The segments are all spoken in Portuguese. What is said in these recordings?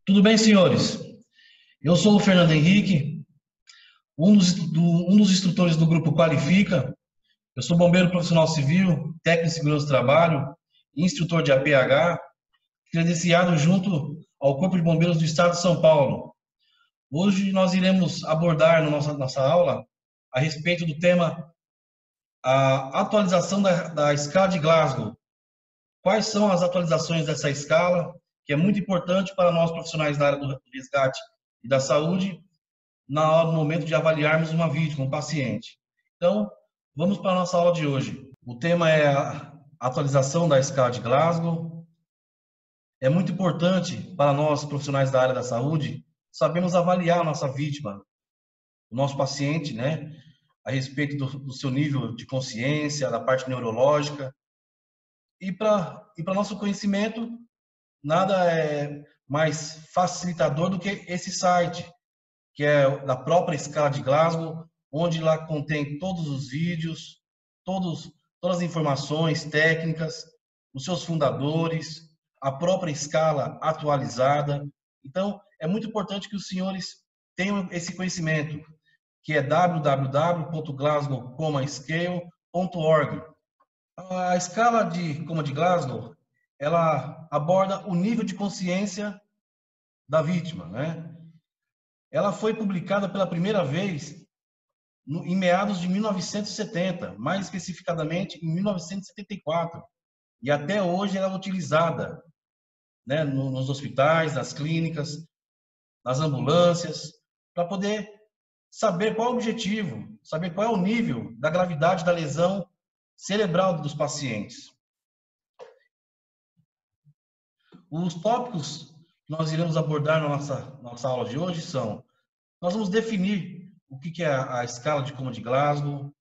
Tudo bem, senhores? Eu sou o Fernando Henrique, um dos instrutores do Grupo Qualifica. Eu sou bombeiro profissional civil, técnico de segurança do trabalho, instrutor de APH, credenciado junto ao Corpo de Bombeiros do Estado de São Paulo. Hoje nós iremos abordar na nossa aula a respeito do tema a atualização da escala de Glasgow. Quais são as atualizações dessa escala, que é muito importante para nós profissionais da área do resgate e da saúde, no momento de avaliarmos uma vítima, um paciente. Então, vamos para a nossa aula de hoje. O tema é a atualização da escala de Glasgow. É muito importante para nós profissionais da área da saúde sabermos avaliar a nossa vítima, o nosso paciente, né, a respeito do seu nível de consciência, da parte neurológica. E para nosso conhecimento, nada é mais facilitador do que esse site, que é da própria escala de Glasgow, onde lá contém todos os vídeos, todas as informações técnicas, os seus fundadores, a própria escala atualizada. Então, é muito importante que os senhores tenham esse conhecimento, que é www.glasgow-scale.org. A escala de Coma de Glasgow, ela aborda o nível de consciência da vítima, né? Ela foi publicada pela primeira vez em meados de 1970, mais especificadamente em 1974, e até hoje ela é utilizada, né, nos hospitais, nas clínicas, nas ambulâncias, para poder saber qual é o objetivo, saber qual é o nível da gravidade da lesão cerebral dos pacientes. Os tópicos que nós iremos abordar na nossa aula de hoje são: nós vamos definir o que é a escala de Coma de Glasgow,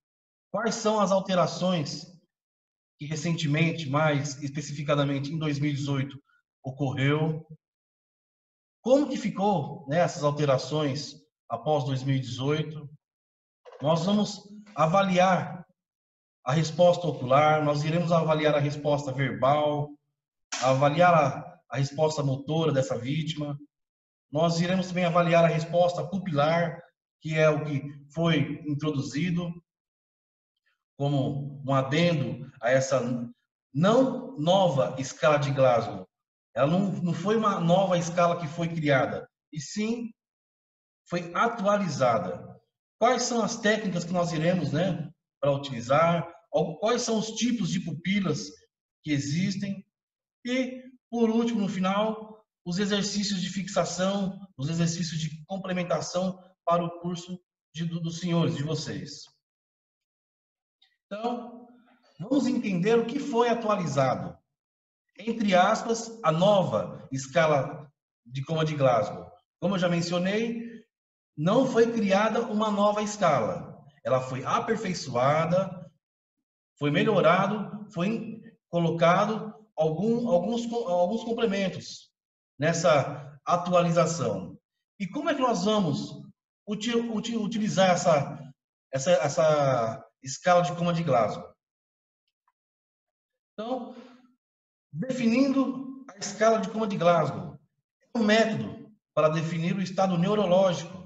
quais são as alterações que recentemente, mais especificadamente em 2018, ocorreu, como que ficou, né, essas alterações após 2018. Nós vamos avaliar a resposta ocular, nós iremos avaliar a resposta verbal, avaliar a resposta motora dessa vítima. Nós iremos também avaliar a resposta pupilar, que é o que foi introduzido como um adendo a essa não nova escala de Glasgow. Ela não foi uma nova escala que foi criada, e sim foi atualizada. Quais são as técnicas que nós iremos, né, para utilizar? Quais são os tipos de pupilas que existem? E, por último, no final, os exercícios de fixação, os exercícios de complementação para o curso dos senhores, de vocês. Então, vamos entender o que foi atualizado. Entre aspas, a nova escala de Coma de Glasgow. Como eu já mencionei, não foi criada uma nova escala. Ela foi aperfeiçoada, foi melhorado, foi colocado alguns complementos nessa atualização. E como é que nós vamos utilizar essa escala de Coma de Glasgow? Então, definindo a escala de Coma de Glasgow, é um método para definir o estado neurológico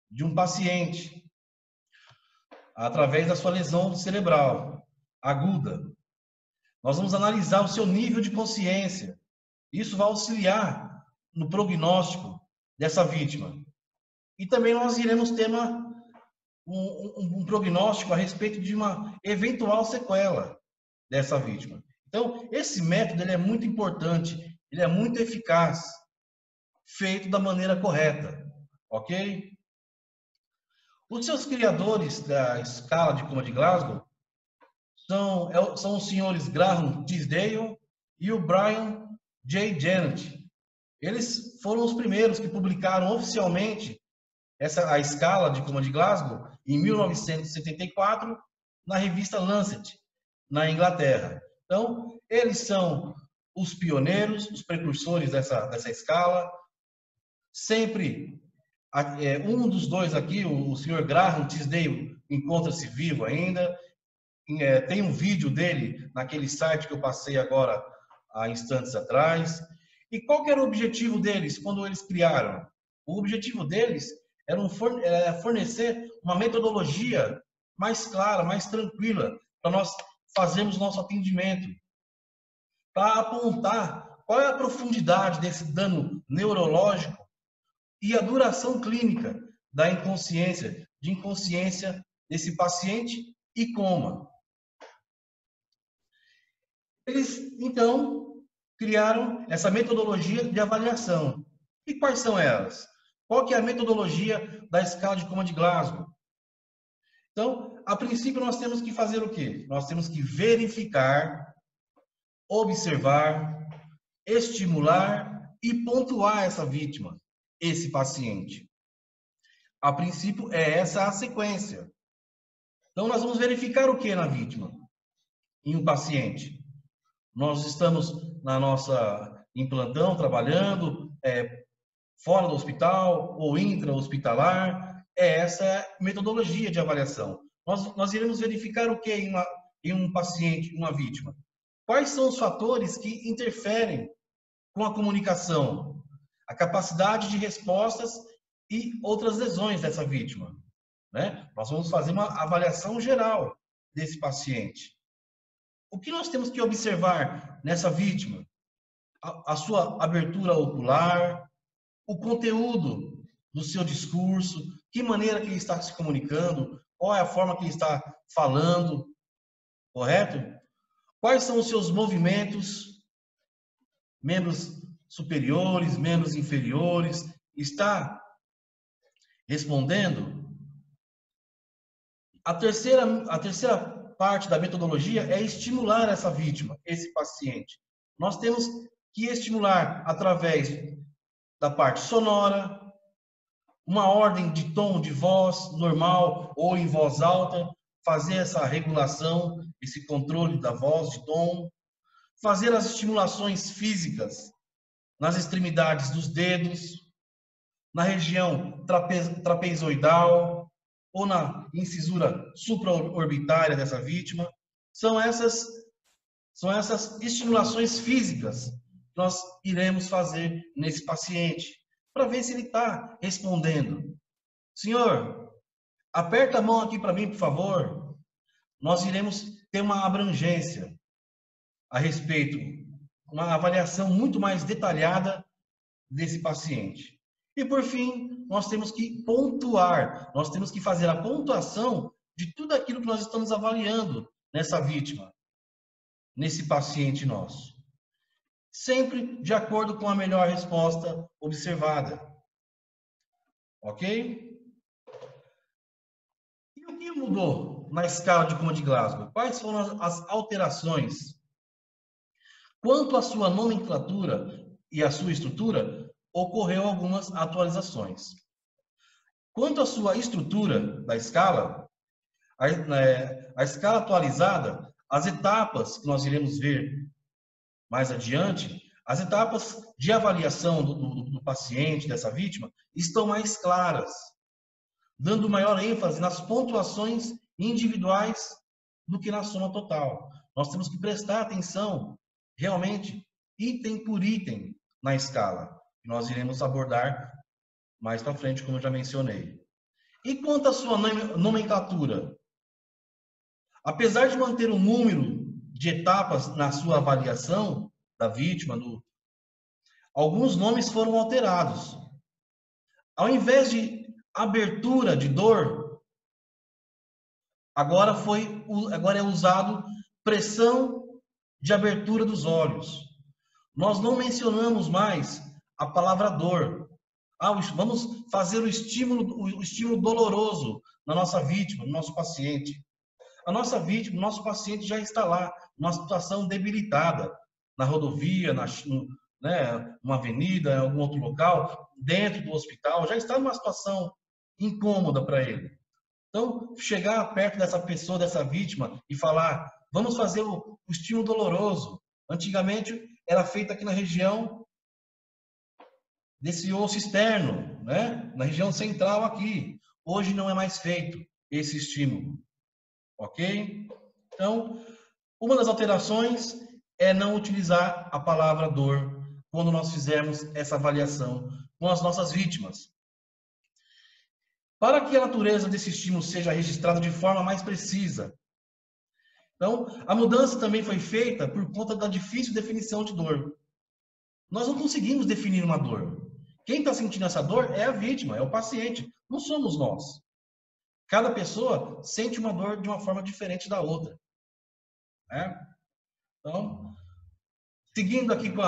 de um paciente através da sua lesão cerebral aguda. Nós vamos analisar o seu nível de consciência. Isso vai auxiliar no prognóstico dessa vítima. E também nós iremos ter um prognóstico a respeito de uma eventual sequela dessa vítima. Então, esse método ele é muito importante, ele é muito eficaz, feito da maneira correta, ok? Os seus criadores da escala de Coma de Glasgow são os senhores Graham Tisdale e o Brian J. Janet. Eles foram os primeiros que publicaram oficialmente a escala de Coma de Glasgow em 1974 na revista Lancet, na Inglaterra. Então, eles são os pioneiros, os precursores dessa escala. Sempre um dos dois aqui, o senhor Graham Tisdale, encontra-se vivo ainda. tem um vídeo dele naquele site que eu passei agora há instantes atrás. E qual que era o objetivo deles quando eles criaram? O objetivo deles era fornecer uma metodologia mais clara, mais tranquila, para nós fazermos nosso atendimento, para apontar qual é a profundidade desse dano neurológico e a duração clínica da inconsciência, de inconsciência desse paciente e coma. Eles, então, criaram essa metodologia de avaliação. E quais são elas? Qual que é a metodologia da escala de coma de Glasgow? Então, a princípio, nós temos que fazer o quê? Nós temos que verificar, observar, estimular e pontuar essa vítima, esse paciente. A princípio, é essa a sequência. Então, nós vamos verificar o que na vítima? Em um paciente. Nós estamos em plantão, trabalhando, fora do hospital ou intra-hospitalar. Essa é a metodologia de avaliação. Nós iremos verificar o que em um paciente, uma vítima? Quais são os fatores que interferem com a comunicação, a capacidade de respostas e outras lesões dessa vítima, né? Nós vamos fazer uma avaliação geral desse paciente. O que nós temos que observar nessa vítima? A sua abertura ocular, o conteúdo do seu discurso, que maneira que ele está se comunicando, qual é a forma que ele está falando, correto? Quais são os seus movimentos, membros superiores, membros inferiores, está respondendo? A terceira parte da metodologia é estimular essa vítima, esse paciente. Nós temos que estimular através da parte sonora, uma ordem de tom de voz normal ou em voz alta, fazer essa regulação, esse controle da voz, de tom, fazer as estimulações físicas nas extremidades dos dedos, na região trapezoidal ou na incisura supraorbitária dessa vítima. São essas estimulações físicas que nós iremos fazer nesse paciente, para ver se ele está respondendo. Senhor, aperta a mão aqui para mim, por favor. Nós iremos ter uma abrangência a respeito, uma avaliação muito mais detalhada desse paciente. E, por fim, nós temos que pontuar, nós temos que fazer a pontuação de tudo aquilo que nós estamos avaliando nessa vítima, nesse paciente nosso. Sempre de acordo com a melhor resposta observada. Ok? E o que mudou na escala de coma de Glasgow? Quais foram as alterações? Quanto à sua nomenclatura e à sua estrutura, ocorreu algumas atualizações. Quanto à sua estrutura da escala, a escala atualizada, as etapas que nós iremos ver mais adiante, as etapas de avaliação do paciente, dessa vítima, estão mais claras, dando maior ênfase nas pontuações individuais do que na soma total. Nós temos que prestar atenção, realmente, item por item na escala. Nós iremos abordar mais para frente, como eu já mencionei. E quanto à sua nomenclatura? Apesar de manter o número de etapas na sua avaliação da vítima, alguns nomes foram alterados. Ao invés de abertura de dor, agora é usado pressão de abertura dos olhos. Nós não mencionamos mais a palavra dor. Vamos fazer o estímulo doloroso na nossa vítima, no nosso paciente. A nossa vítima, o nosso paciente já está lá, numa situação debilitada, na rodovia, numa avenida, em algum outro local, dentro do hospital, já está numa situação incômoda para ele. Então, chegar perto dessa pessoa, dessa vítima, e falar, vamos fazer o estímulo doloroso. Antigamente, era feito aqui na região desse osso externo, né? Na região central aqui. Hoje não é mais feito esse estímulo. Ok? Então, uma das alterações é não utilizar a palavra dor quando nós fizermos essa avaliação com as nossas vítimas. Para que a natureza desse estímulo seja registrada de forma mais precisa. Então, a mudança também foi feita por conta da difícil definição de dor. Nós não conseguimos definir uma dor. Quem está sentindo essa dor é a vítima, é o paciente, não somos nós. Cada pessoa sente uma dor de uma forma diferente da outra, né? Então, seguindo aqui com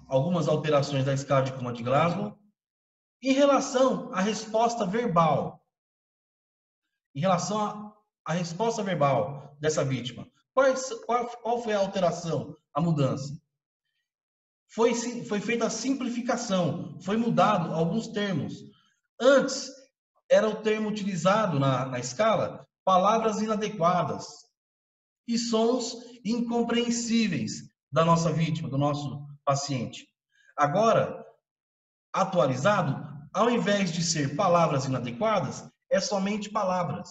algumas alterações da escala de Coma de Glasgow, em relação à resposta verbal, em relação à resposta verbal dessa vítima, qual foi a alteração, a mudança? Foi feita a simplificação, foi mudado alguns termos. Antes, era o termo utilizado na escala, palavras inadequadas e sons incompreensíveis da nossa vítima, do nosso paciente. Agora, atualizado, ao invés de ser palavras inadequadas, é somente palavras.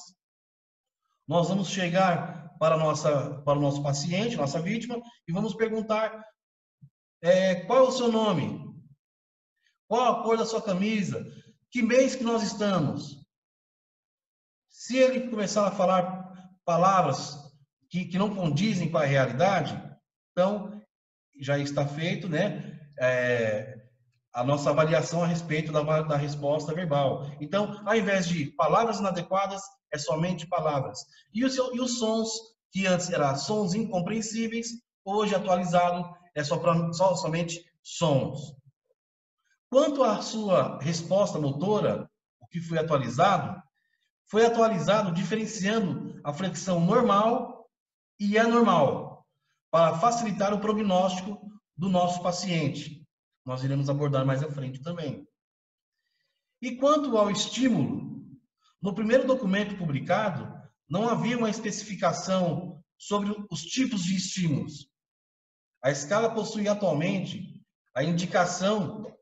Nós vamos chegar para o nosso paciente, nossa vítima, e vamos perguntar qual é o seu nome? Qual a cor da sua camisa? Que mês que nós estamos? Se ele começar a falar palavras que não condizem com a realidade, então já está feito, né? A nossa avaliação a respeito da resposta verbal. Então, ao invés de palavras inadequadas, é somente palavras. E os sons, que antes eram sons incompreensíveis, hoje atualizado é somente sons. Quanto à sua resposta motora, o que foi atualizado diferenciando a flexão normal e anormal, para facilitar o prognóstico do nosso paciente. Nós iremos abordar mais à frente também. E quanto ao estímulo, no primeiro documento publicado, não havia uma especificação sobre os tipos de estímulos. A escala possui atualmente a indicação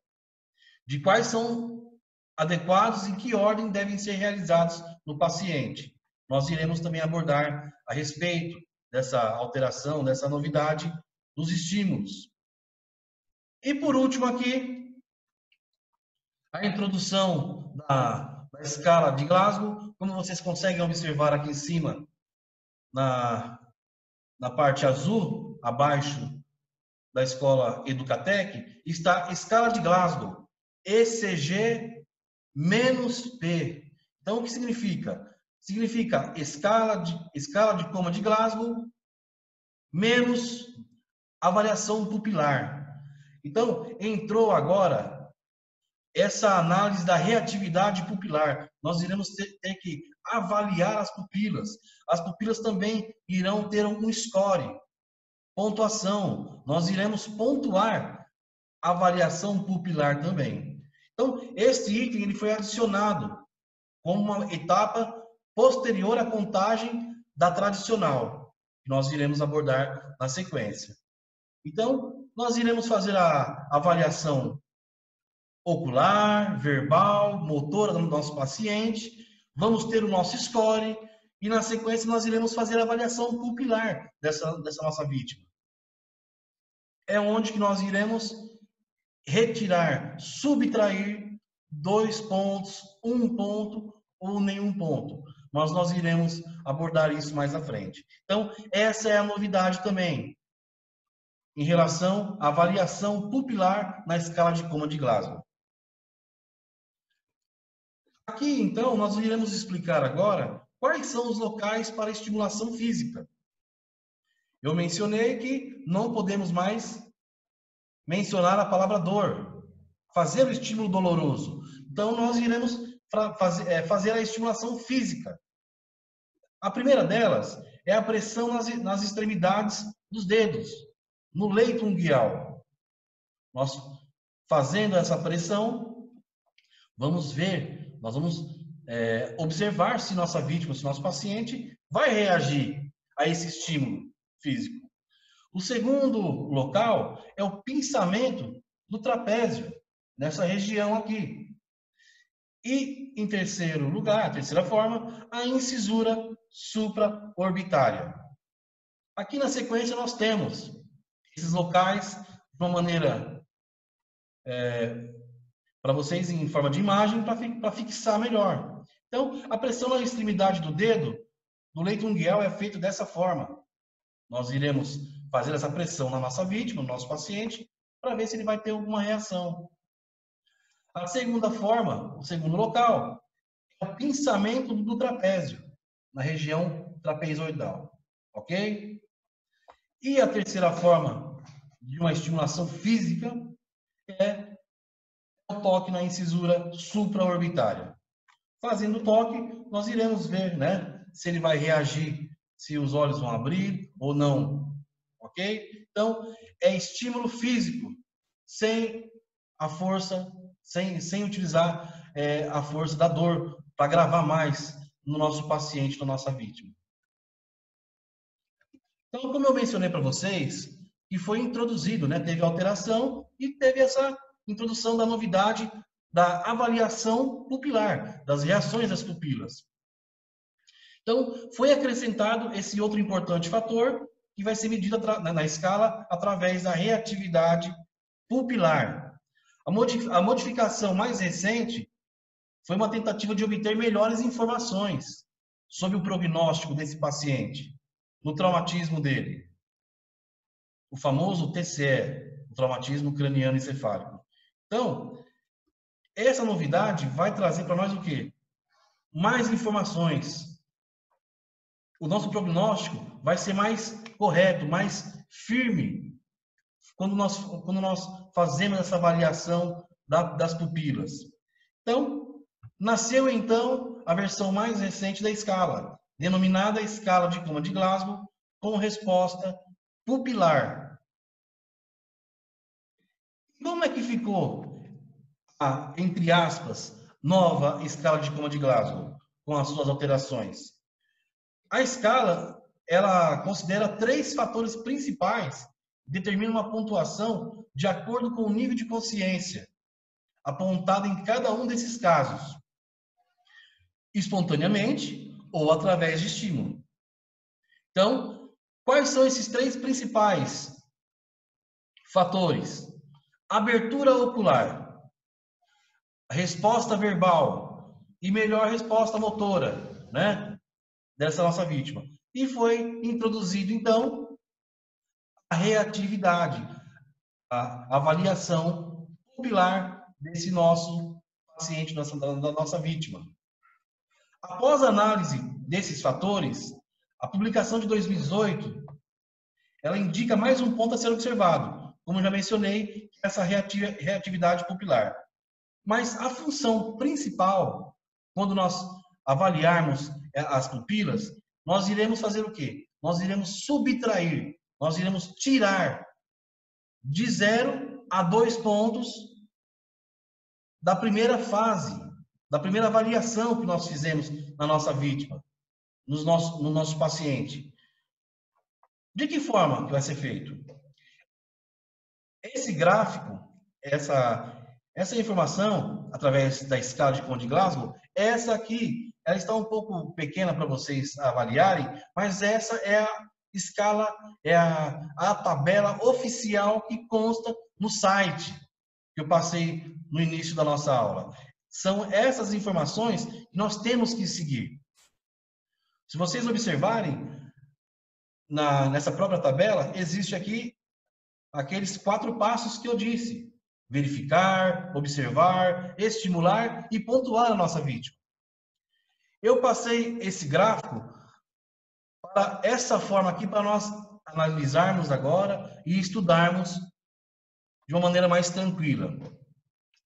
de quais são adequados e em que ordem devem ser realizados no paciente. Nós iremos também abordar a respeito dessa alteração, dessa novidade dos estímulos. E por último aqui, a introdução da escala de Glasgow. Como vocês conseguem observar aqui em cima, na parte azul, abaixo da escola Educatec, está a escala de Glasgow, ECG-P. Então, o que significa? Significa escala de Coma de Glasgow menos avaliação pupilar. Então, entrou agora essa análise da reatividade pupilar. Nós iremos ter que avaliar as pupilas. As pupilas também irão ter um score, pontuação. Nós iremos pontuar a avaliação pupilar também. Então, este item ele foi adicionado como uma etapa posterior à contagem da tradicional, que nós iremos abordar na sequência. Então, nós iremos fazer a avaliação ocular, verbal, motora do nosso paciente, vamos ter o nosso score e, na sequência, nós iremos fazer a avaliação pupilar dessa nossa vítima. É onde que nós iremos retirar, subtrair 2 pontos, 1 ponto ou nenhum ponto. Mas nós iremos abordar isso mais à frente. Então, essa é a novidade também, em relação à avaliação pupilar na escala de Coma de Glasgow. Aqui, então, nós iremos explicar agora quais são os locais para estimulação física. Eu mencionei que não podemos mais mencionar a palavra dor, fazer o estímulo doloroso. Então, nós iremos fazer a estimulação física. A primeira delas é a pressão nas extremidades dos dedos, no leito unguial. Nós, fazendo essa pressão, vamos ver, nós vamos observar se nossa vítima, se nosso paciente vai reagir a esse estímulo físico. O segundo local é o pinçamento do trapézio, nessa região aqui. E, em terceiro lugar, a terceira forma, a incisura supraorbitária. Aqui na sequência nós temos esses locais de uma maneira para vocês em forma de imagem para fixar melhor. Então, a pressão na extremidade do dedo do leito unguial é feita dessa forma. Nós iremos fazer essa pressão na nossa vítima, no nosso paciente, para ver se ele vai ter alguma reação. A segunda forma, o segundo local, é o pinçamento do trapézio, na região trapezoidal. Ok? E a terceira forma de uma estimulação física é o toque na incisura supraorbitária. Fazendo o toque, nós iremos ver, né, se ele vai reagir, se os olhos vão abrir ou não. Ok? Então, é estímulo físico, sem a força, sem utilizar a força da dor para gravar mais no nosso paciente, na nossa vítima. Então, como eu mencionei para vocês, que foi introduzido, né, teve alteração e teve essa introdução da novidade da avaliação pupilar, das reações das pupilas. Então, foi acrescentado esse outro importante fator, que vai ser medido na escala através da reatividade pupilar. A modificação mais recente foi uma tentativa de obter melhores informações sobre o prognóstico desse paciente, no traumatismo dele. O famoso TCE, o traumatismo craniano encefálico. Então, essa novidade vai trazer para nós o quê? Mais informações. O nosso prognóstico vai ser mais correto, mais firme, quando nós fazemos essa avaliação das pupilas. Então, nasceu então a versão mais recente da escala, denominada escala de Coma de Glasgow, com resposta pupilar. Como é que ficou a, entre aspas, nova escala de Coma de Glasgow, com as suas alterações? A escala, ela considera 3 fatores principais que determinam uma pontuação de acordo com o nível de consciência apontado em cada um desses casos, espontaneamente ou através de estímulo. Então, quais são esses 3 principais fatores? Abertura ocular, resposta verbal e melhor resposta motora, né, dessa nossa vítima. E foi introduzido, então, a reatividade, a avaliação pupilar desse nosso paciente, da nossa vítima. Após a análise desses fatores, a publicação de 2018, ela indica mais um ponto a ser observado, como já mencionei, essa reatividade pupilar. Mas a função principal, quando nós avaliarmos as pupilas, nós iremos fazer o quê? Nós iremos subtrair, nós iremos tirar de 0 a 2 pontos da primeira fase, da primeira avaliação que nós fizemos na nossa vítima, no nosso paciente. De que forma que vai ser feito? Esse gráfico, essa informação, através da escala de Coma de Glasgow, essa aqui, ela está um pouco pequena para vocês avaliarem, mas essa é a escala, é a tabela oficial que consta no site que eu passei no início da nossa aula. São essas informações que nós temos que seguir. Se vocês observarem, nessa própria tabela, existe aqui aqueles 4 passos que eu disse: verificar, observar, estimular e pontuar a nossa vítima. Eu passei esse gráfico para essa forma aqui, para nós analisarmos agora e estudarmos de uma maneira mais tranquila.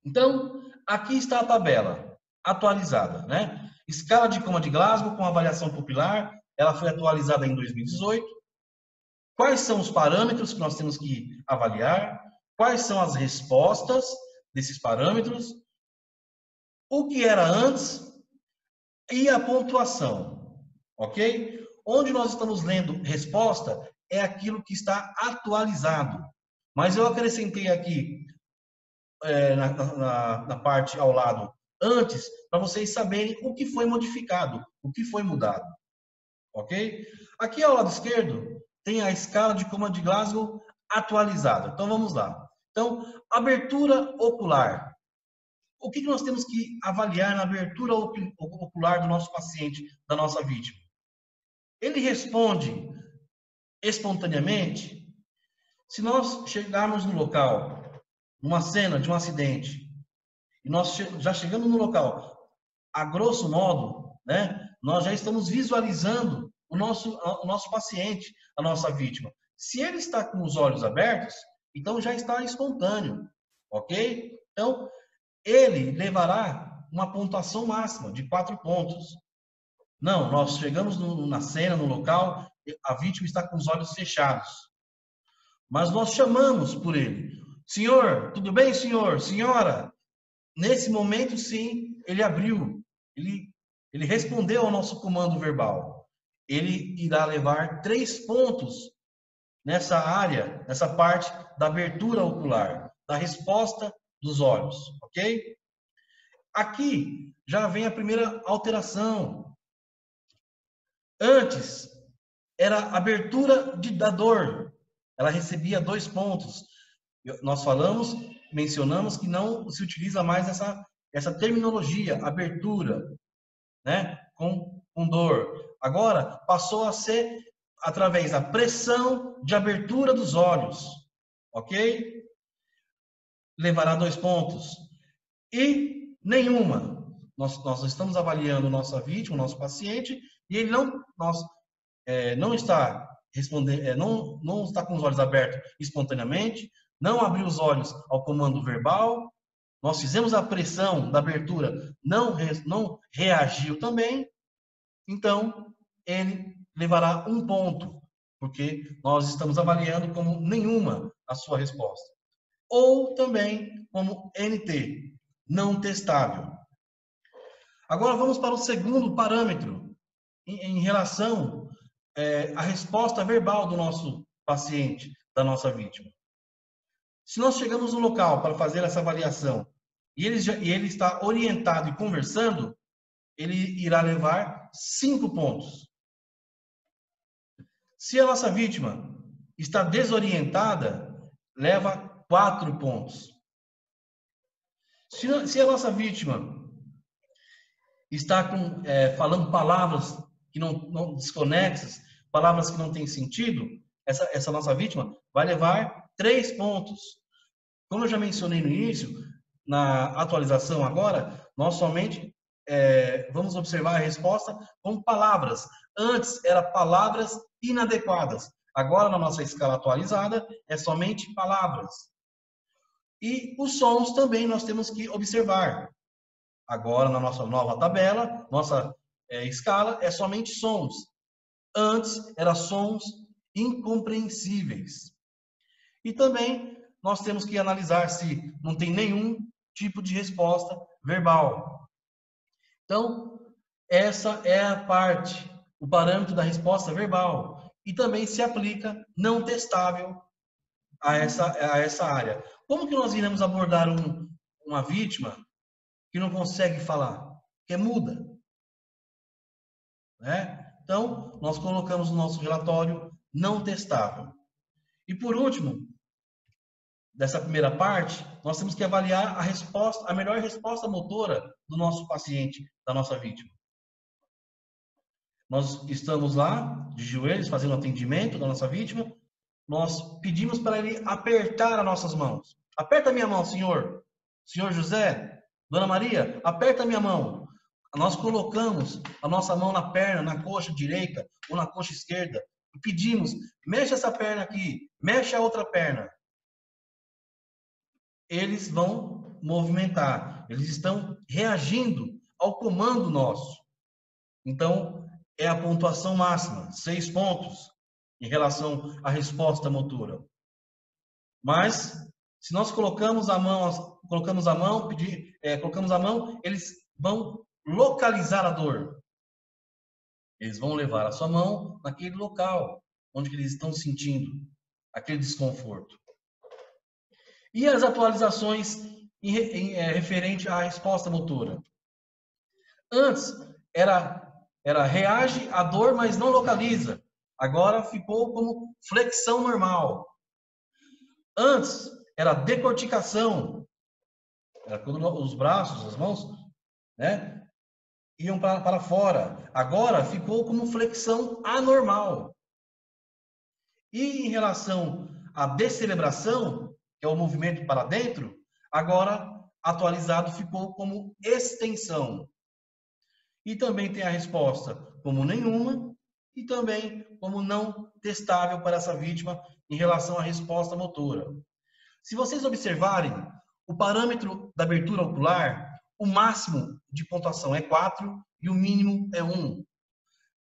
Então, aqui está a tabela atualizada, né? Escala de Coma de Glasgow com avaliação pupilar, ela foi atualizada em 2018. Quais são os parâmetros que nós temos que avaliar? Quais são as respostas desses parâmetros? O que era antes e a pontuação, ok? Onde nós estamos lendo resposta é aquilo que está atualizado. Mas eu acrescentei aqui na parte ao lado antes, para vocês saberem o que foi modificado, o que foi mudado, ok? Aqui ao lado esquerdo tem a escala de comando de Glasgow atualizada. Então vamos lá. Então, abertura ocular. O que nós temos que avaliar na abertura ocular do nosso paciente, da nossa vítima? Ele responde espontaneamente? Se nós chegarmos no local, numa cena de um acidente, e nós já chegando no local, a grosso modo, né, nós já estamos visualizando o nosso paciente, a nossa vítima. Se ele está com os olhos abertos, então já está espontâneo, ok? Então, ele levará uma pontuação máxima de 4 pontos. Não, nós chegamos na cena, no local, a vítima está com os olhos fechados. Mas nós chamamos por ele. Senhor, tudo bem, senhor? Senhora? Nesse momento, sim, ele abriu. Ele respondeu ao nosso comando verbal. Ele irá levar 3 pontos nessa área, nessa parte da abertura ocular, da resposta dos olhos, ok? Aqui já vem a primeira alteração. Antes, era a abertura da dor. Ela recebia 2 pontos. Nós mencionamos que não se utiliza mais essa terminologia, abertura, né? Com dor. Agora, passou a ser através da pressão de abertura dos olhos, ok? Levará 2 pontos. E nenhuma. Nós estamos avaliando nossa vítima, nosso paciente, e ele não está respondendo, não está com os olhos abertos espontaneamente, não abriu os olhos ao comando verbal, nós fizemos a pressão da abertura, não reagiu também, então ele levará 1 ponto, porque nós estamos avaliando como nenhuma a sua resposta. Ou também como NT, não testável. Agora vamos para o segundo parâmetro, em relação à resposta verbal do nosso paciente, da nossa vítima. Se nós chegamos no local para fazer essa avaliação e ele está orientado e conversando, ele irá levar 5 pontos. Se a nossa vítima está desorientada, leva 4 pontos. Se a nossa vítima está falando palavras que não desconexas, palavras que não têm sentido, essa nossa vítima vai levar 3 pontos. Como eu já mencionei no início, na atualização agora, nós somente vamos observar a resposta com palavras. Antes, era palavras inadequadas. Agora, na nossa escala atualizada, é somente palavras. E os sons também nós temos que observar. Agora, na nossa nova tabela, nossa escala é somente sons. Antes, era sons incompreensíveis. E também nós temos que analisar se não tem nenhum tipo de resposta verbal. Então, essa é a parte, o parâmetro da resposta verbal. E também se aplica não testável a essa área. Como que nós iremos abordar uma vítima que não consegue falar, que é muda? Né? Então, nós colocamos no nosso relatório não testável. E por último, dessa primeira parte, nós temos que avaliar a melhor resposta motora do nosso paciente, da nossa vítima. Nós estamos lá, de joelhos, fazendo atendimento da nossa vítima. Nós pedimos para ele apertar as nossas mãos. Aperta a minha mão, senhor. Senhor José, Dona Maria, aperta a minha mão. Nós colocamos a nossa mão na perna, na coxa direita ou na coxa esquerda. E pedimos, mexe essa perna aqui, mexe a outra perna. Eles vão movimentar. Eles estão reagindo ao comando nosso. Então, é a pontuação máxima, 6 pontos, em relação à resposta motora. Mas, se nós colocamos a mão, eles vão localizar a dor. Eles vão levar a sua mão naquele local onde eles estão sentindo aquele desconforto. E as atualizações referente à resposta motora? Antes, era reage à dor, mas não localiza. agora ficou como flexão normal. Antes era decorticação, era quando os braços, as mãos, né, iam para fora. Agora ficou como flexão anormal. E em relação à descerebração, que é o movimento para dentro, agora atualizado ficou como extensão. E também tem a resposta como nenhuma e também como não testável para essa vítima em relação à resposta motora. Se vocês observarem, o parâmetro da abertura ocular, o máximo de pontuação é 4 e o mínimo é 1.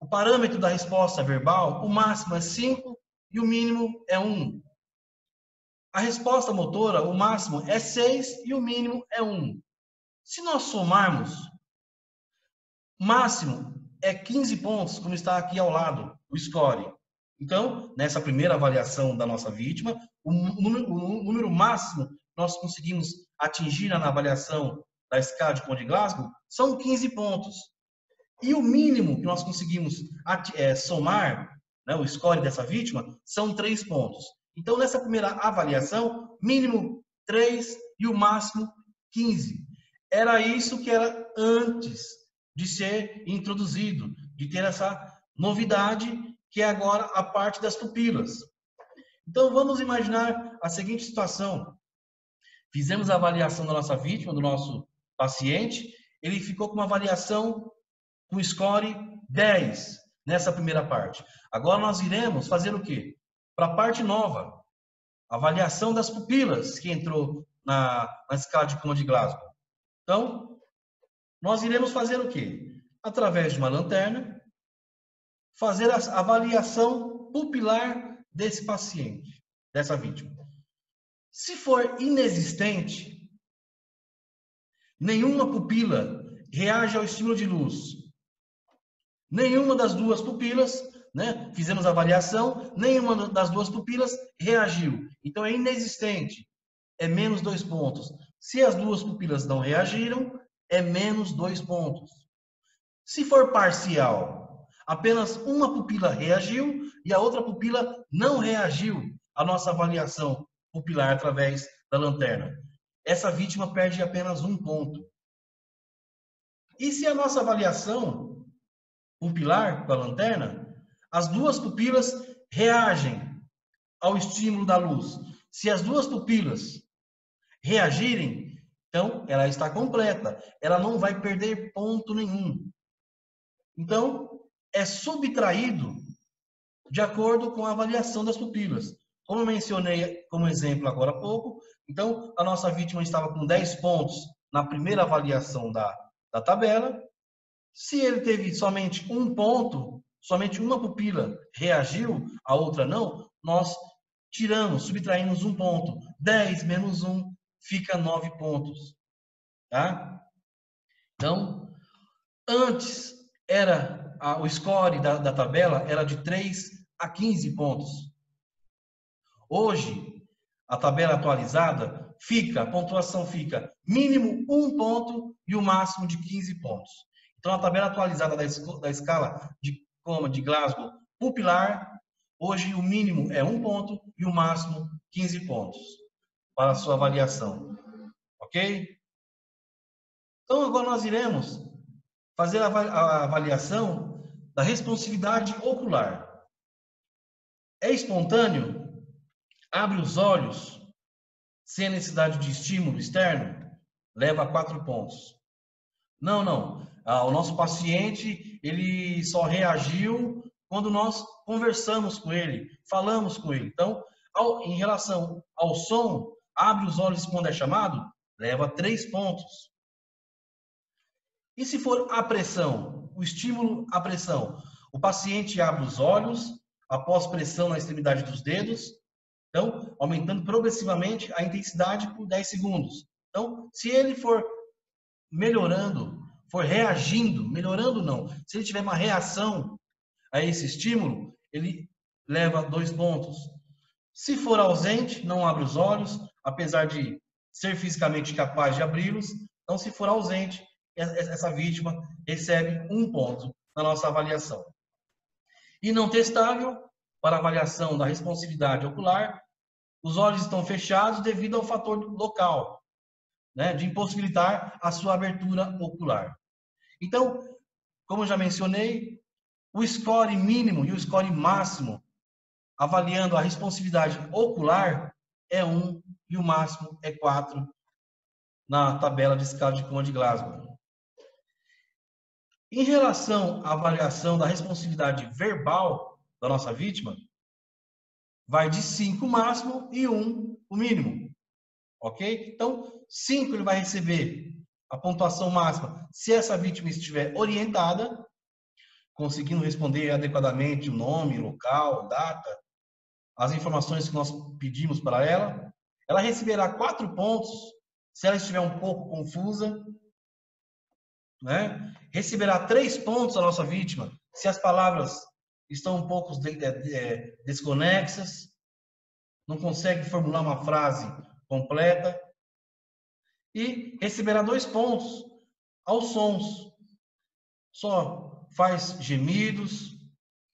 O parâmetro da resposta verbal, o máximo é 5 e o mínimo é 1. A resposta motora, o máximo é 6 e o mínimo é 1. Se nós somarmos, máximo é 15 pontos, como está aqui ao lado, o score. Então, nessa primeira avaliação da nossa vítima, o número máximo que nós conseguimos atingir na avaliação da escala de Conde-Glasgow são 15 pontos. E o mínimo que nós conseguimos somar, né, o score dessa vítima, são 3 pontos. Então, nessa primeira avaliação, mínimo 3 e o máximo 15. Era isso que era antes de ser introduzido, de ter essa novidade, que é agora a parte das pupilas. Então, vamos imaginar a seguinte situação. Fizemos a avaliação da nossa vítima, do nosso paciente, ele ficou com uma avaliação com score 10 nessa primeira parte. Agora nós iremos fazer o quê? Para a parte nova, avaliação das pupilas, que entrou na escala de Conde-Glasgow. Então, nós iremos fazer o quê? Através de uma lanterna, fazer a avaliação pupilar desse paciente, dessa vítima. Se for inexistente, nenhuma pupila reage ao estímulo de luz. Nenhuma das duas pupilas, né? Fizemos a avaliação, nenhuma das duas pupilas reagiu. Então é inexistente, é menos 2 pontos. Se as duas pupilas não reagiram, é menos 2 pontos. Se for parcial, apenas uma pupila reagiu e a outra pupila não reagiu à nossa avaliação pupilar através da lanterna. Essa vítima perde apenas 1 ponto. E se a nossa avaliação pupilar com a lanterna, as duas pupilas reagem ao estímulo da luz. Se as duas pupilas reagirem, então ela está completa, ela não vai perder ponto nenhum. Então, é subtraído de acordo com a avaliação das pupilas. Como eu mencionei como exemplo agora há pouco, então a nossa vítima estava com 10 pontos na primeira avaliação da tabela. Se ele teve somente 1 ponto, somente uma pupila reagiu, a outra não, nós tiramos, subtraímos 1 ponto. 10 menos 1 fica 9 pontos. Tá? Então, antes era o score da tabela era de 3 a 15 pontos. Hoje, a tabela atualizada a pontuação fica mínimo 1 ponto e o máximo de 15 pontos. Então, a tabela atualizada da escala de Glasgow pupilar, hoje o mínimo é 1 ponto e o máximo 15 pontos para a sua avaliação. Ok? Então, agora nós iremos fazer a avaliação da responsividade ocular. É espontâneo? Abre os olhos sem a necessidade de estímulo externo? Leva 4 pontos. Não. O nosso paciente, ele só reagiu quando nós conversamos com ele, falamos com ele. Então, em relação ao som, abre os olhos quando é chamado, leva 3 pontos. E se for a pressão, o estímulo à pressão? O paciente abre os olhos após pressão na extremidade dos dedos, então, aumentando progressivamente a intensidade por 10 segundos. Então, se ele for melhorando, for reagindo, melhorando não, se ele tiver uma reação a esse estímulo, ele leva 2 pontos. Se for ausente, não abre os olhos, apesar de ser fisicamente capaz de abri-los. Então, se for ausente, essa vítima recebe 1 ponto na nossa avaliação. E não testável, para avaliação da responsividade ocular, os olhos estão fechados devido ao fator local, né, de impossibilitar a sua abertura ocular. Então, como eu já mencionei, o score mínimo e o score máximo, avaliando a responsividade ocular, é 1 e o máximo é 4 na tabela de escala de Coma de Glasgow. Em relação à avaliação da responsividade verbal da nossa vítima, vai de 5 o máximo e 1 o mínimo, ok? Então, 5 ele vai receber a pontuação máxima se essa vítima estiver orientada, conseguindo responder adequadamente o nome, local, data, as informações que nós pedimos para ela. Ela receberá 4 pontos se ela estiver um pouco confusa, né? Receberá 3 pontos a nossa vítima se as palavras estão um pouco desconexas, não consegue formular uma frase completa. E receberá 2 pontos aos sons. Só faz gemidos,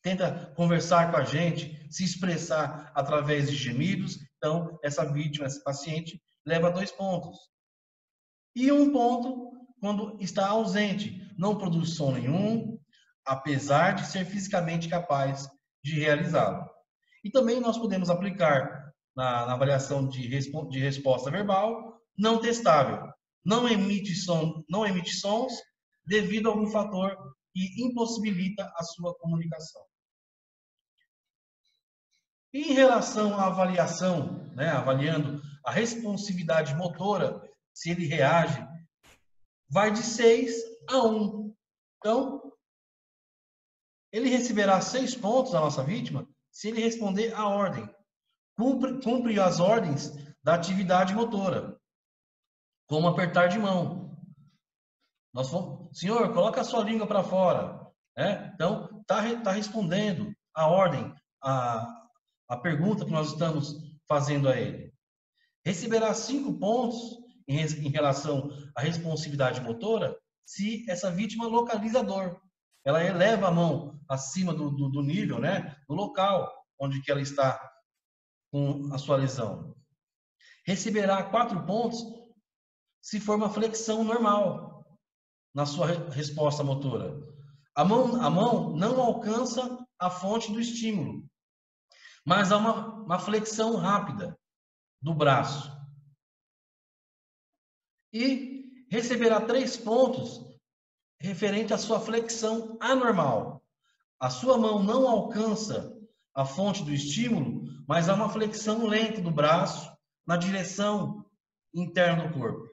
tenta conversar com a gente, se expressar através de gemidos. Então, essa vítima, esse paciente, leva 2 pontos. E 1 ponto quando está ausente, não produz som nenhum, apesar de ser fisicamente capaz de realizá-lo. E também nós podemos aplicar na avaliação de resposta verbal, não testável. Não emite sons devido a algum fator que impossibilita a sua comunicação. Em relação à avaliação, né, avaliando a responsividade motora, se ele reage, vai de 6 a 1. Então, ele receberá 6 pontos da nossa vítima se ele responder à ordem. Cumpre as ordens da atividade motora, como apertar de mão. Senhor, coloca a sua língua para fora. Então, tá respondendo a ordem, a pergunta que nós estamos fazendo a ele. Receberá 5 pontos em relação à responsividade motora se essa vítima localiza a dor. Ela eleva a mão acima do nível, né, do local onde que ela está com a sua lesão. Receberá 4 pontos se for uma flexão normal na sua resposta motora. A mão não alcança a fonte do estímulo, mas há uma flexão rápida do braço. E receberá 3 pontos referente à sua flexão anormal. A sua mão não alcança a fonte do estímulo, mas há uma flexão lenta do braço na direção interna do corpo.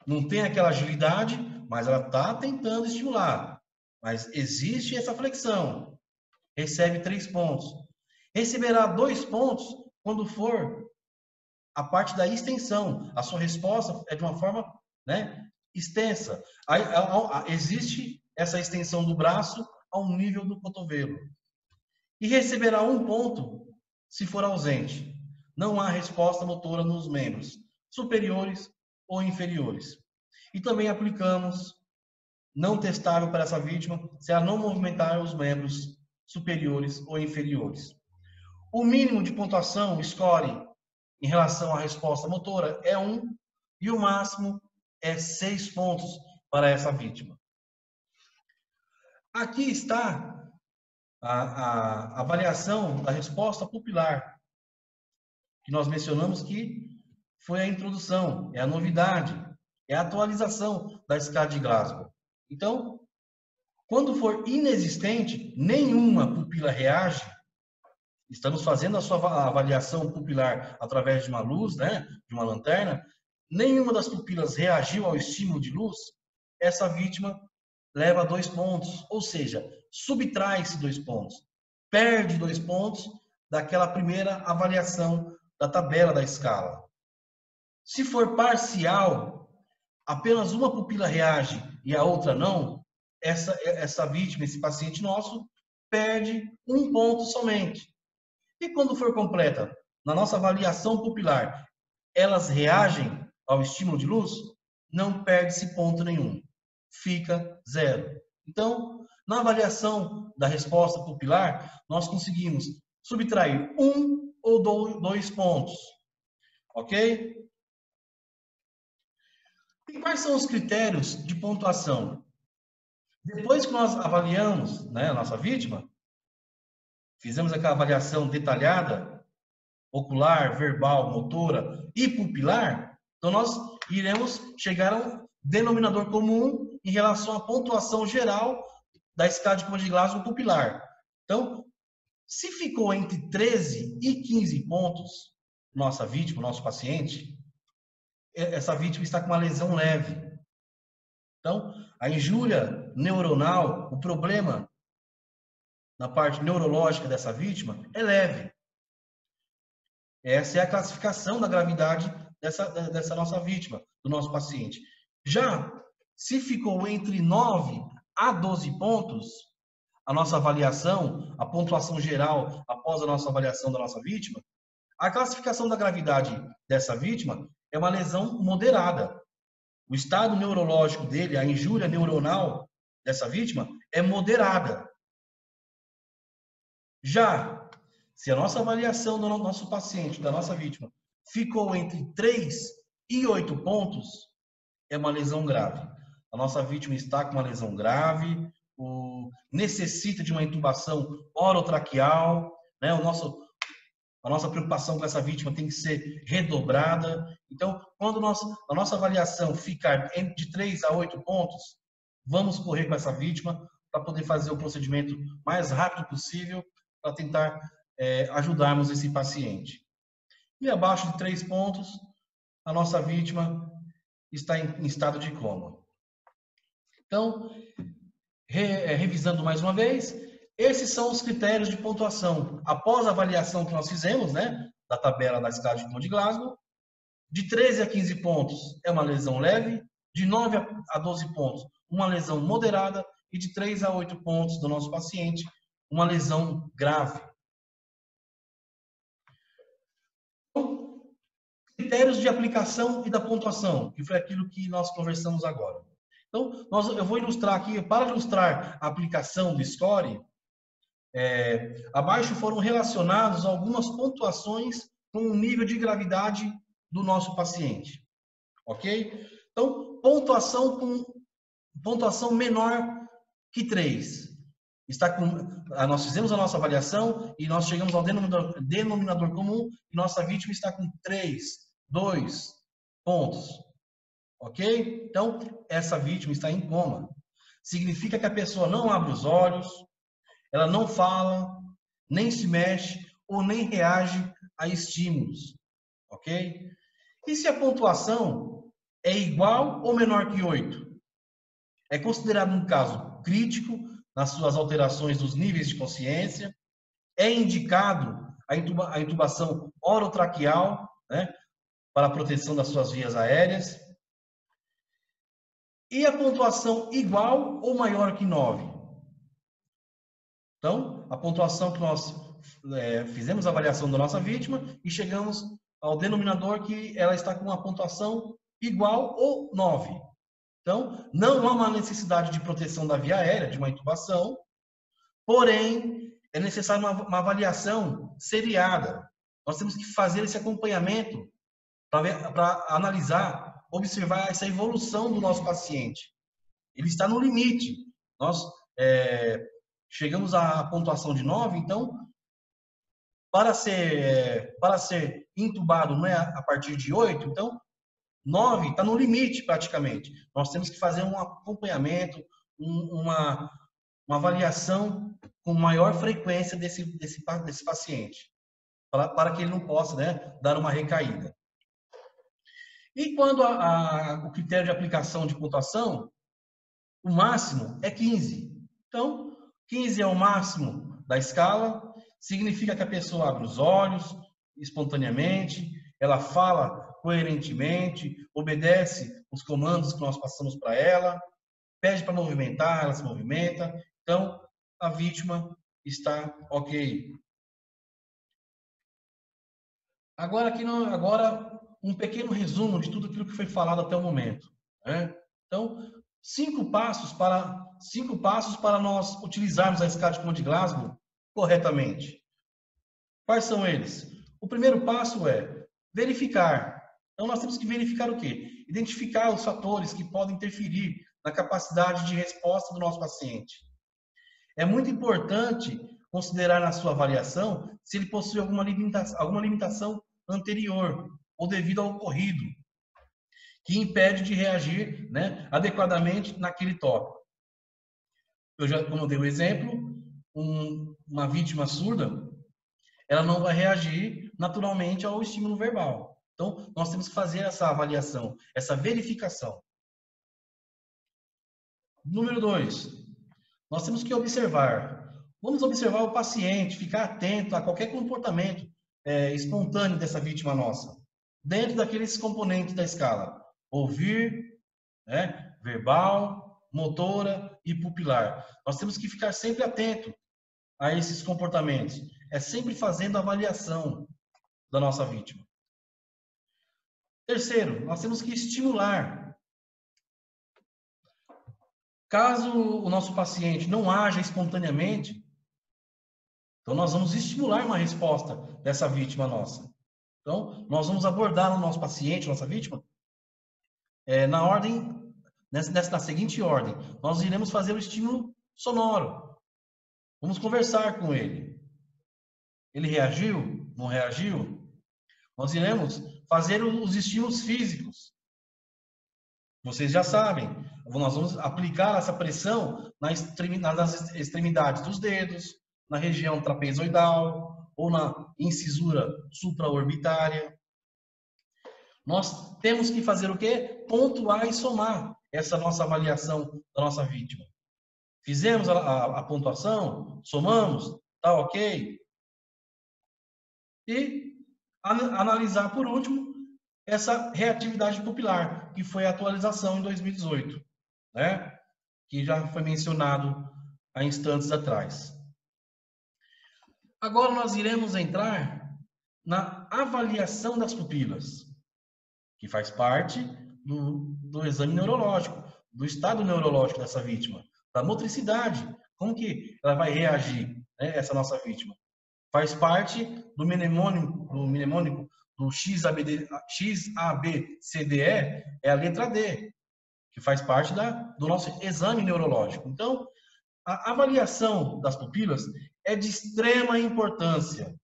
Não tem aquela agilidade, mas ela está tentando estimular. Mas existe essa flexão. Recebe 3 pontos. Receberá 2 pontos quando for a parte da extensão. A sua resposta é de uma forma, né, extensa. Existe essa extensão do braço ao nível do cotovelo. E receberá 1 ponto se for ausente. Não há resposta motora nos membros superiores ou inferiores. E também aplicamos não testável para essa vítima se ela não movimentar os membros superiores ou inferiores. O mínimo de pontuação, score, em relação à resposta motora é 1 e o máximo é 6 pontos para essa vítima. Aqui está a avaliação da resposta pupilar, que nós mencionamos que foi a introdução, é a novidade, é a atualização da escala de Glasgow. Então, quando for inexistente, nenhuma pupila reage. Estamos fazendo a sua avaliação pupilar através de uma luz, né, de uma lanterna. Nenhuma das pupilas reagiu ao estímulo de luz. Essa vítima leva 2 pontos, ou seja, subtrai-se 2 pontos. Perde 2 pontos daquela primeira avaliação da tabela da escala. Se for parcial, apenas uma pupila reage e a outra não, essa vítima, esse paciente nosso, perde 1 ponto somente. E quando for completa, na nossa avaliação pupilar, elas reagem ao estímulo de luz, não perde-se ponto nenhum. Fica 0. Então, na avaliação da resposta pupilar, nós conseguimos subtrair 1 ou 2 pontos. Ok? E quais são os critérios de pontuação? Depois que nós avaliamos, né, a nossa vítima, fizemos aquela avaliação detalhada, ocular, verbal, motora e pupilar, então nós iremos chegar a um denominador comum em relação à pontuação geral da escala de Coma de Glasgow pupilar. Então, se ficou entre 13 e 15 pontos, nossa vítima, nosso paciente, essa vítima está com uma lesão leve. Então, a injúria neuronal, o problema na parte neurológica dessa vítima é leve. Essa é a classificação da gravidade dessa nossa vítima, do nosso paciente. Já se ficou entre 9 a 12 pontos, a nossa avaliação, a pontuação geral após a nossa avaliação da nossa vítima, a classificação da gravidade dessa vítima é uma lesão moderada. O estado neurológico dele, a injúria neuronal dessa vítima, é moderada. Já, se a nossa avaliação do nosso paciente, da nossa vítima, ficou entre 3 e 8 pontos, é uma lesão grave. A nossa vítima está com uma lesão grave, necessita de uma intubação orotraqueal, né? A nossa preocupação com essa vítima tem que ser redobrada. Então, quando a nossa avaliação ficar de 3 a 8 pontos, vamos correr com essa vítima para poder fazer o procedimento mais rápido possível para tentar ajudarmos esse paciente. E abaixo de 3 pontos, a nossa vítima está em estado de coma. Então, revisando mais uma vez, esses são os critérios de pontuação. Após a avaliação que nós fizemos, né, da tabela da escala de Coma de Glasgow, de 13 a 15 pontos é uma lesão leve, de 9 a 12 pontos, uma lesão moderada, e de 3 a 8 pontos do nosso paciente, uma lesão grave. Critérios de aplicação e da pontuação, que foi aquilo que nós conversamos agora. Então, eu vou ilustrar aqui, para ilustrar a aplicação do score, abaixo foram relacionados algumas pontuações com o nível de gravidade do nosso paciente. Ok? Então, pontuação menor que 3. Nós fizemos a nossa avaliação e nós chegamos ao denominador comum e nossa vítima está com 3, 2 pontos. Ok? Então, essa vítima está em coma. Significa que a pessoa não abre os olhos, ela não fala, nem se mexe ou nem reage a estímulos. Ok? E se a pontuação é igual ou menor que 8? É considerado um caso crítico nas suas alterações dos níveis de consciência. É indicado a intubação orotraqueal, né, para a proteção das suas vias aéreas. E a pontuação igual ou maior que 9? Então, a pontuação que nós fizemos a avaliação da nossa vítima e chegamos ao denominador que ela está com uma pontuação igual ou 9. Então, não há uma necessidade de proteção da via aérea, de uma intubação, porém, é necessária uma avaliação seriada. Nós temos que fazer esse acompanhamento para analisar, observar essa evolução do nosso paciente. Ele está no limite. Nós chegamos à pontuação de 9, então, para ser intubado não é a partir de 8, então, 9 está no limite praticamente. Nós temos que fazer um acompanhamento, uma avaliação com maior frequência desse paciente, para que ele não possa, né, dar uma recaída. E quando o critério de aplicação de pontuação, o máximo é 15. Então, 15 é o máximo da escala, significa que a pessoa abre os olhos espontaneamente, ela fala coerentemente, obedece os comandos que nós passamos para ela, pede para movimentar, ela se movimenta. Então, a vítima está ok. Agora um pequeno resumo de tudo aquilo que foi falado até o momento, né? Então, cinco passos para nós utilizarmos a escala de Coma de Glasgow corretamente. Quais são eles? O primeiro passo é verificar. Então, nós temos que verificar o quê? Identificar os fatores que podem interferir na capacidade de resposta do nosso paciente. É muito importante considerar na sua avaliação se ele possui alguma limitação anterior ou devido ao ocorrido, que impede de reagir, né, adequadamente naquele tópico. Como eu dei o exemplo, uma vítima surda, ela não vai reagir naturalmente ao estímulo verbal. Então, nós temos que fazer essa avaliação, essa verificação. Número 2, nós temos que observar. Vamos observar o paciente, ficar atento a qualquer comportamento espontâneo dessa vítima nossa, dentro daqueles componentes da escala. Ouvir, né, verbal, motora e pupilar. Nós temos que ficar sempre atento a esses comportamentos. É sempre fazendo a avaliação da nossa vítima. Terceiro, nós temos que estimular. Caso o nosso paciente não haja espontaneamente, então nós vamos estimular uma resposta dessa vítima nossa. Então, nós vamos abordar o nosso paciente, nossa vítima, na seguinte ordem. Nós iremos fazer o estímulo sonoro. Vamos conversar com ele. Ele reagiu? Não reagiu? Nós iremos fazer os estímulos físicos. Vocês já sabem. Nós vamos aplicar essa pressão nas extremidades dos dedos, na região trapezoidal ou na incisura supraorbitária. Nós temos que fazer o quê? Pontuar e somar essa nossa avaliação da nossa vítima. Fizemos a pontuação, somamos, tá ok? E analisar, por último, essa reatividade pupilar, que foi a atualização em 2018, né? Que já foi mencionado há instantes atrás. Agora nós iremos entrar na avaliação das pupilas, que faz parte do exame neurológico, do estado neurológico dessa vítima, da motricidade, como que ela vai reagir, né, essa nossa vítima. Faz parte do mnemônico do XABCDE, é a letra D, que faz parte do nosso exame neurológico. Então, a avaliação das pupilas é de extrema importância.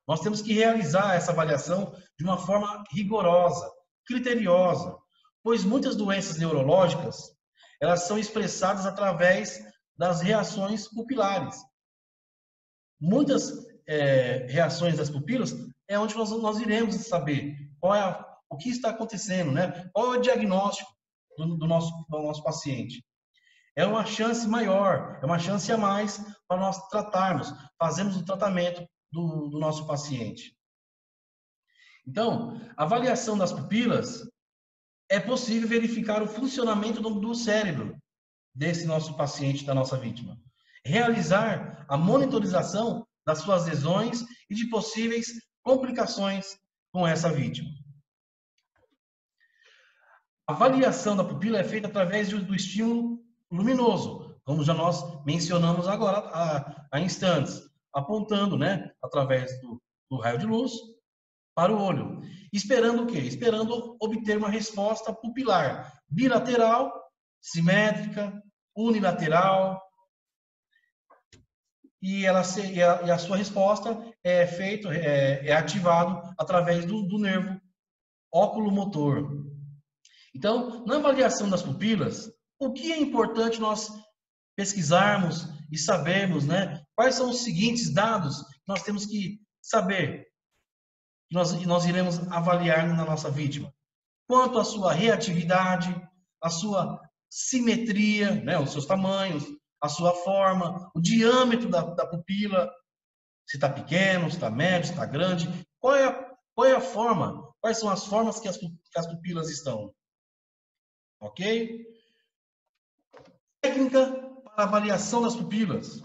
Nós temos que realizar essa avaliação de uma forma rigorosa, criteriosa, pois muitas doenças neurológicas, elas são expressadas através das reações pupilares. Muitas reações das pupilas é onde nós iremos saber o que está acontecendo, né? Qual é o diagnóstico do nosso paciente. É uma chance maior, é uma chance a mais para nós tratarmos, fazermos o tratamento do nosso paciente. Então, a avaliação das pupilas é possível verificar o funcionamento do cérebro desse nosso paciente, da nossa vítima. Realizar a monitorização das suas lesões e de possíveis complicações com essa vítima. A avaliação da pupila é feita através do estímulo luminoso, como já nós mencionamos agora há instantes, apontando, né, através do raio de luz para o olho. Esperando o quê? Esperando obter uma resposta pupilar bilateral, simétrica, unilateral, e a sua resposta é ativado através do nervo oculomotor. Então, na avaliação das pupilas, o que é importante nós pesquisarmos e sabermos, né? Quais são os seguintes dados que nós temos que saber, que nós iremos avaliar na nossa vítima? Quanto à sua reatividade, a sua simetria, né? Os seus tamanhos, a sua forma, o diâmetro da pupila, se está pequeno, se está médio, se está grande. Qual é a forma? Quais são as formas que as pupilas estão? Ok? Técnica para avaliação das pupilas.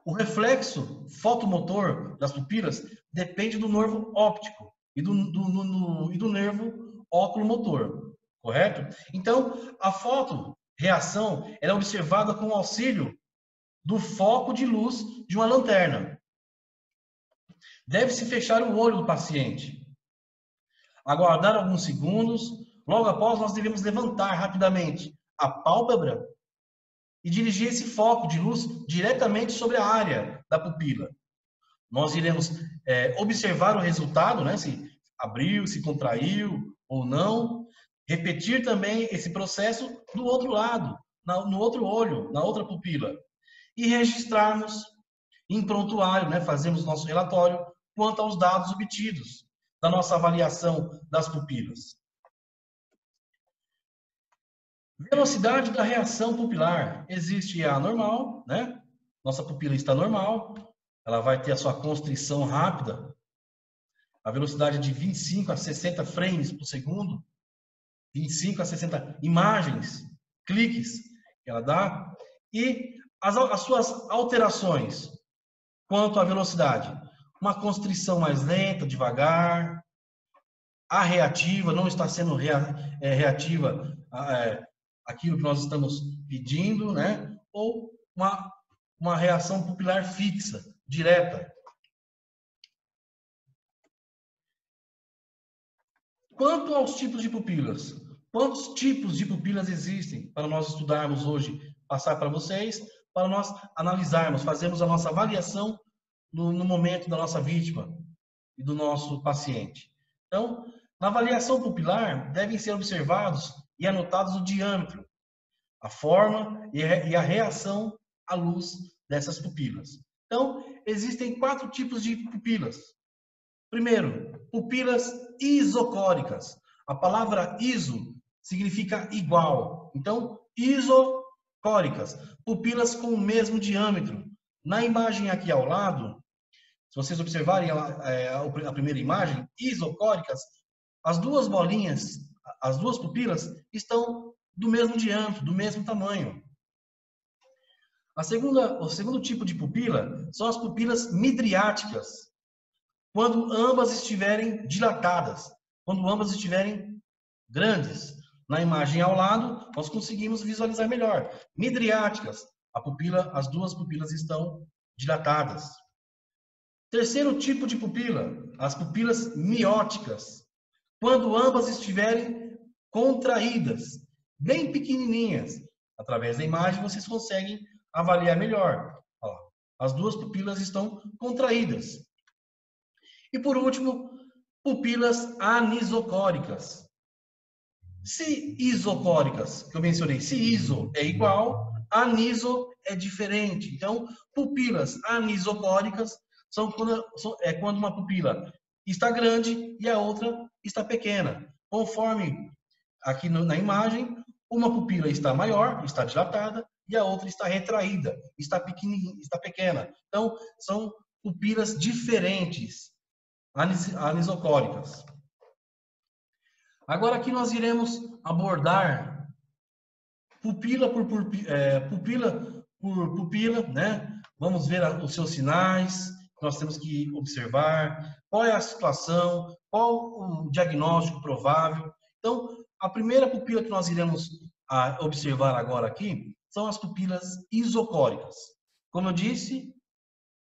O reflexo fotomotor das pupilas depende do nervo óptico e do nervo oculomotor. correto? Então, a fotorreação ela é observada com o auxílio do foco de luz de uma lanterna. Deve-se fechar o olho do paciente, aguardar alguns segundos. Logo após, nós devemos levantar rapidamente a pálpebra e dirigir esse foco de luz diretamente sobre a área da pupila. Nós iremos observar o resultado, né, se abriu, se contraiu ou não. Repetir também esse processo do outro lado, no outro olho, na outra pupila. E registrarmos em prontuário, né, fazemos nosso relatório quanto aos dados obtidos da nossa avaliação das pupilas. Velocidade da reação pupilar. Existe a normal, né? Nossa pupila está normal, ela vai ter a sua constrição rápida, a velocidade de 25 a 60 frames por segundo, 25 a 60 imagens, cliques que ela dá, e as suas alterações quanto à velocidade. Uma constrição mais lenta, devagar, a reativa, não está sendo reativa aquilo que nós estamos pedindo, né? Ou uma reação pupilar fixa, direta. Quanto aos tipos de pupilas, quantos tipos de pupilas existem para nós estudarmos hoje, passar para vocês, para nós analisarmos, fazermos a nossa avaliação no momento da nossa vítima e do nosso paciente. Então, na avaliação pupilar, devem ser observados e anotados o diâmetro, a forma e a reação à luz dessas pupilas. Então, existem 4 tipos de pupilas. Primeiro, pupilas isocóricas. A palavra iso significa igual. Então, isocóricas, pupilas com o mesmo diâmetro. Na imagem aqui ao lado, se vocês observarem a primeira imagem, isocóricas, as duas bolinhas, as duas pupilas, estão do mesmo diâmetro, do mesmo tamanho. O segundo tipo de pupila são as pupilas midriáticas, quando ambas estiverem dilatadas, quando ambas estiverem grandes. Na imagem ao lado, nós conseguimos visualizar melhor. Midriáticas, as duas pupilas estão dilatadas. Terceiro tipo de pupila, as pupilas mióticas, quando ambas estiverem contraídas, bem pequenininhas. Através da imagem vocês conseguem avaliar melhor. As duas pupilas estão contraídas. E por último, pupilas anisocóricas. Se isocóricas, que eu mencionei, se iso é igual, aniso é diferente. Então, pupilas anisocóricas é quando uma pupila está grande e a outra está pequena. Conforme aqui na imagem, uma pupila está maior, está dilatada, e a outra está retraída, está pequenininha, está pequena. Então, são pupilas diferentes, anisocóricas. Agora aqui nós iremos abordar pupila por pupila, né? Vamos ver os seus sinais, nós temos que observar, qual é a situação, qual o diagnóstico provável. Então, a primeira pupila que nós iremos observar agora aqui são as pupilas isocóricas. Como eu disse,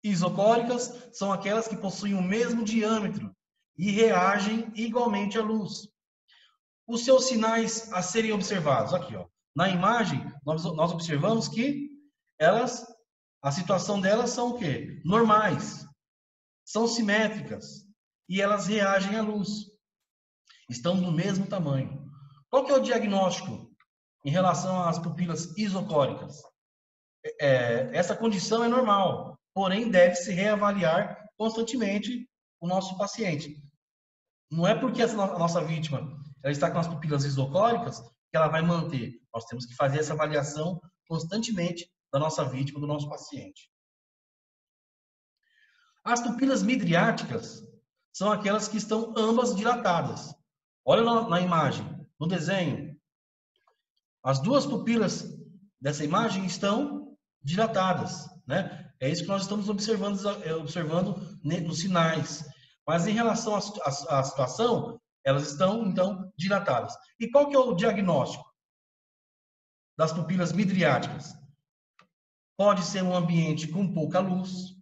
isocóricas são aquelas que possuem o mesmo diâmetro e reagem igualmente à luz. Os seus sinais a serem observados, aqui, ó. Na imagem, nós observamos que a situação delas são o quê? Normais, são simétricas e elas reagem à luz. Estão do mesmo tamanho. Qual que é o diagnóstico em relação às pupilas isocóricas? Essa condição é normal, porém deve-se reavaliar constantemente o nosso paciente. Não é porque a nossa vítima ela está com as pupilas isocóricas que ela vai manter. Nós temos que fazer essa avaliação constantemente da nossa vítima, do nosso paciente. As pupilas midriáticas são aquelas que estão ambas dilatadas. Olha na imagem, no desenho. As duas pupilas dessa imagem estão dilatadas, né? É isso que nós estamos observando nos sinais. Mas em relação à situação, Elas estão, então, dilatadas. E qual que é o diagnóstico das pupilas midriáticas? Pode ser um ambiente com pouca luz.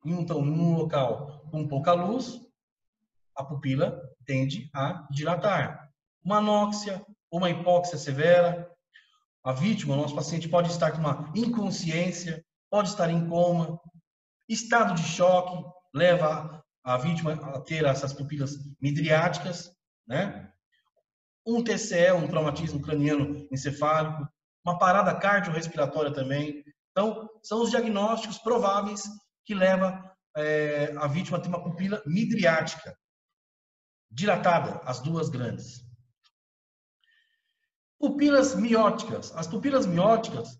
Então, num local com pouca luz, a pupila tende a dilatar. Uma anóxia, uma hipóxia severa. A vítima, o nosso paciente, pode estar com uma inconsciência, pode estar em coma. Estado de choque leva a vítima a ter essas pupilas midriáticas, né? Um TCE, um traumatismo craniano encefálico, uma parada cardiorrespiratória também. Então, são os diagnósticos prováveis que levam a vítima a ter uma pupila midriática, dilatada, as duas grandes. Pupilas mióticas. As pupilas mióticas,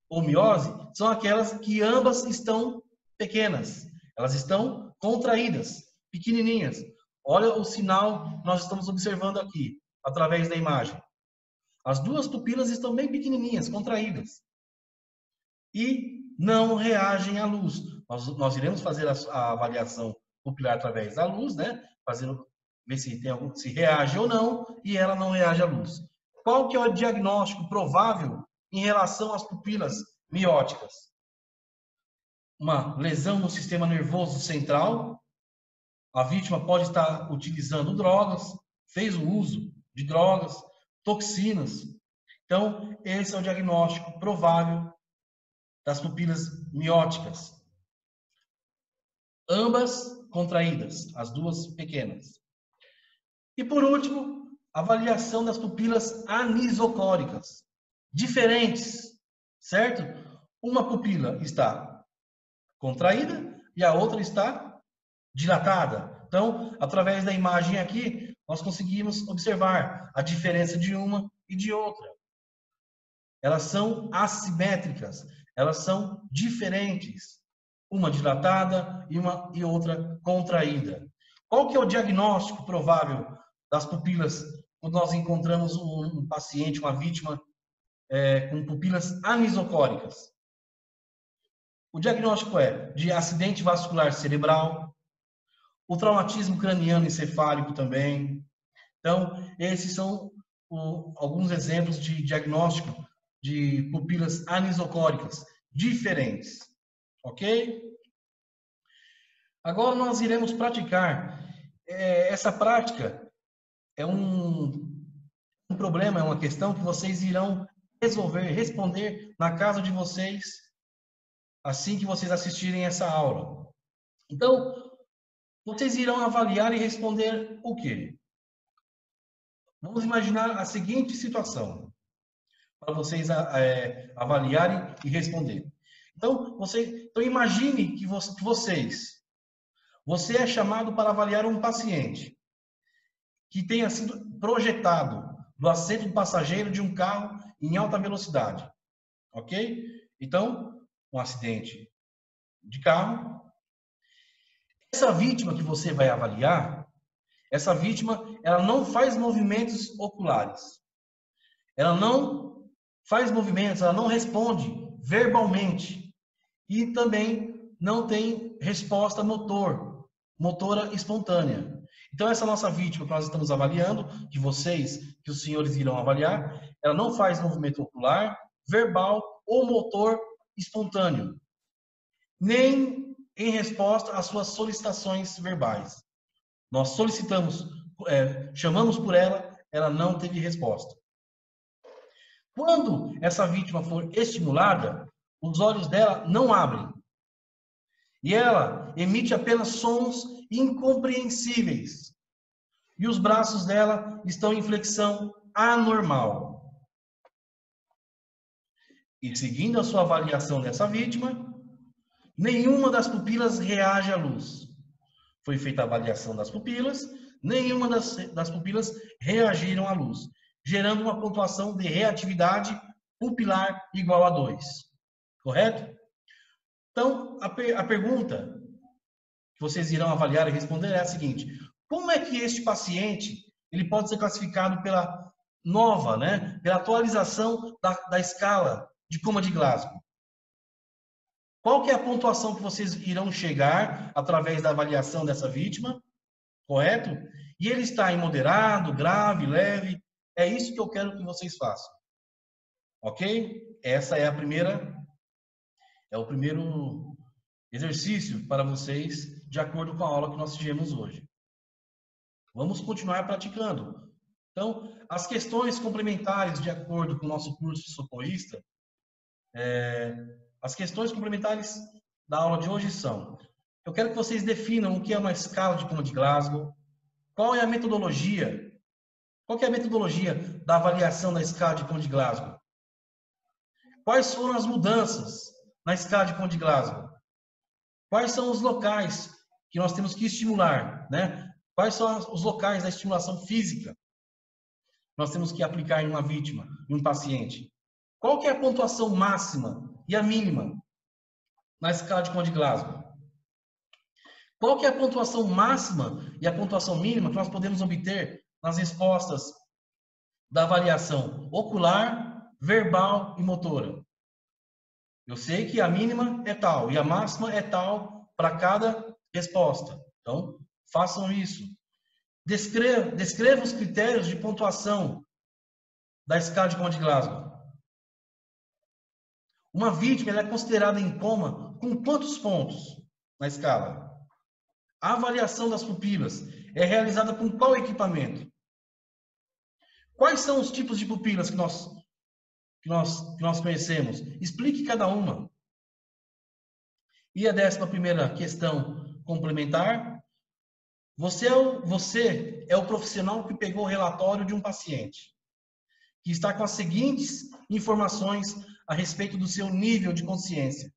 ou miose, são aquelas que ambas estão pequenas. Elas estão contraídas, pequenininhas. Olha o sinal que nós estamos observando aqui, através da imagem. As duas pupilas estão bem pequenininhas, contraídas. E não reagem à luz. Nós iremos fazer a avaliação pupilar através da luz, né? Ver se tem algum, se reage ou não, e ela não reage à luz. Qual que é o diagnóstico provável em relação às pupilas mióticas? Uma lesão no sistema nervoso central. A vítima pode estar utilizando drogas, fez o uso de drogas, toxinas. Então, esse é o diagnóstico provável das pupilas mióticas. Ambas contraídas, as duas pequenas. E por último, avaliação das pupilas anisocóricas. Diferentes, certo? Uma pupila está contraída e a outra está dilatada. Então, através da imagem aqui, nós conseguimos observar a diferença de uma e de outra. Elas são assimétricas, elas são diferentes. Uma dilatada e outra contraída. Qual que é o diagnóstico provável das pupilas quando nós encontramos um paciente, uma vítima com pupilas anisocóricas? O diagnóstico é de acidente vascular cerebral, o traumatismo craniano encefálico também. Então, esses são alguns exemplos de diagnóstico de pupilas anisocóricas diferentes. Ok? Agora nós iremos praticar. Essa prática é um problema, é uma questão que vocês irão resolver, responder na casa de vocês, assim que vocês assistirem essa aula. Então, vocês irão avaliar e responder o quê? Vamos imaginar a seguinte situação, para vocês avaliarem e responderem. Então, imagine que você é chamado para avaliar um paciente que tenha sido projetado do assento do passageiro de um carro em alta velocidade. Ok? Então, um acidente de carro. Essa vítima que você vai avaliar, essa vítima, ela não faz movimentos oculares. Ela não faz movimentos, ela não responde verbalmente. E também não tem resposta motora espontânea. Então, essa nossa vítima que nós estamos avaliando, que os senhores irão avaliar, ela não faz movimento ocular, verbal ou motor espontâneo, nem em resposta às suas solicitações verbais. Nós chamamos por ela, ela não teve resposta. Quando essa vítima for estimulada, os olhos dela não abrem. E ela emite apenas sons incompreensíveis. E os braços dela estão em flexão anormal. E seguindo a sua avaliação dessa vítima, nenhuma das pupilas reage à luz. Foi feita a avaliação das pupilas, nenhuma das pupilas reagiram à luz, gerando uma pontuação de reatividade pupilar igual a 2. Correto? Então, a pergunta que vocês irão avaliar e responder é a seguinte: como é que este paciente ele pode ser classificado pela nova, né, pela atualização da escala de coma de Glasgow? Qual que é a pontuação que vocês irão chegar através da avaliação dessa vítima? Correto? E ele está em moderado, grave, leve. É isso que eu quero que vocês façam. Ok? Essa é o primeiro exercício para vocês, de acordo com a aula que nós tivemos hoje. Vamos continuar praticando. Então, as questões complementares, de acordo com o nosso curso de socorrista, as questões complementares da aula de hoje são: eu quero que vocês definam o que é uma escala de Coma de Glasgow, qual é a metodologia, qual que é a metodologia da avaliação da escala de Coma de Glasgow, quais foram as mudanças na escala de Coma de Glasgow, quais são os locais que nós temos que estimular, né? Quais são os locais da estimulação física que nós temos que aplicar em uma vítima, em um paciente. Qual que é a pontuação máxima e a mínima na escala de Coma de Glasgow? Qual que é a pontuação máxima e a pontuação mínima que nós podemos obter nas respostas da avaliação ocular, verbal e motora? Eu sei que a mínima é tal e a máxima é tal para cada resposta. Então, façam isso. Descreva os critérios de pontuação da escala de Coma de Glasgow. Uma vítima ela é considerada em coma com quantos pontos na escala? A avaliação das pupilas é realizada com qual equipamento? Quais são os tipos de pupilas que nós conhecemos? Explique cada uma. E a 11ª questão complementar. Você é o profissional que pegou o relatório de um paciente, que está com as seguintes informações a respeito do seu nível de consciência.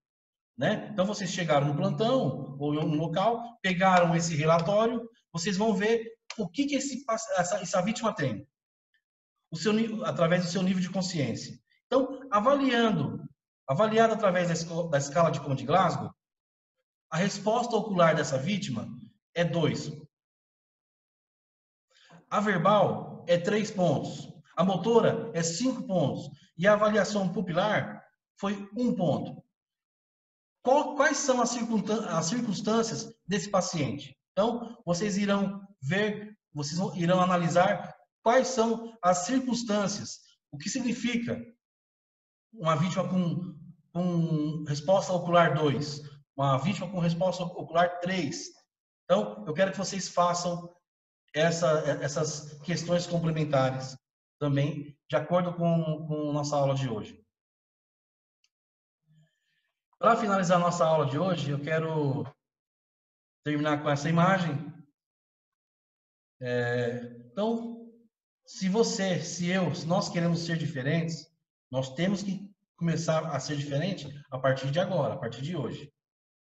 Né? Então, vocês chegaram no plantão ou em um local, pegaram esse relatório, vocês vão ver o que essa vítima tem, através do seu nível de consciência. Então, avaliado através da escala de Coma de Glasgow, a resposta ocular dessa vítima é 2. A verbal é 3 pontos. A motora é 5 pontos. E a avaliação pupilar foi 1 ponto. Quais são as circunstâncias desse paciente? Então, vocês irão analisar quais são as circunstâncias. O que significa uma vítima com resposta ocular 2, uma vítima com resposta ocular 3. Então, eu quero que vocês façam essas questões complementares também, de acordo com nossa aula de hoje. Para finalizar nossa aula de hoje, eu quero terminar com essa imagem. Então, se nós queremos ser diferentes, nós temos que começar a ser diferente a partir de agora, a partir de hoje.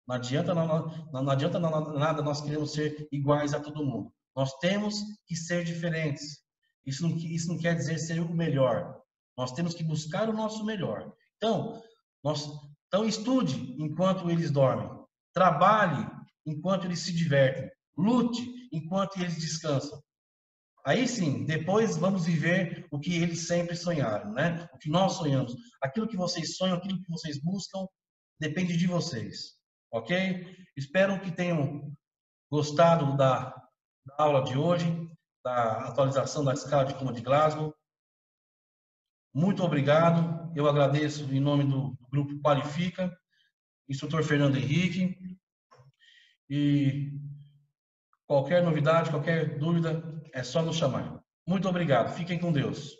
Não adianta nada nós queremos ser iguais a todo mundo. Nós temos que ser diferentes. Isso não quer dizer ser o melhor. Nós temos que buscar o nosso melhor. Então, estude enquanto eles dormem. Trabalhe enquanto eles se divertem. Lute enquanto eles descansam. Aí sim, depois vamos viver o que eles sempre sonharam, né? O que nós sonhamos. Aquilo que vocês sonham, aquilo que vocês buscam, depende de vocês. Ok? Espero que tenham gostado da aula de hoje, da atualização da escala de Coma de Glasgow. Muito obrigado. Eu agradeço em nome do Grupo Qualifica, instrutor Fernando Henrique. E qualquer novidade, qualquer dúvida, é só nos chamar. Muito obrigado. Fiquem com Deus.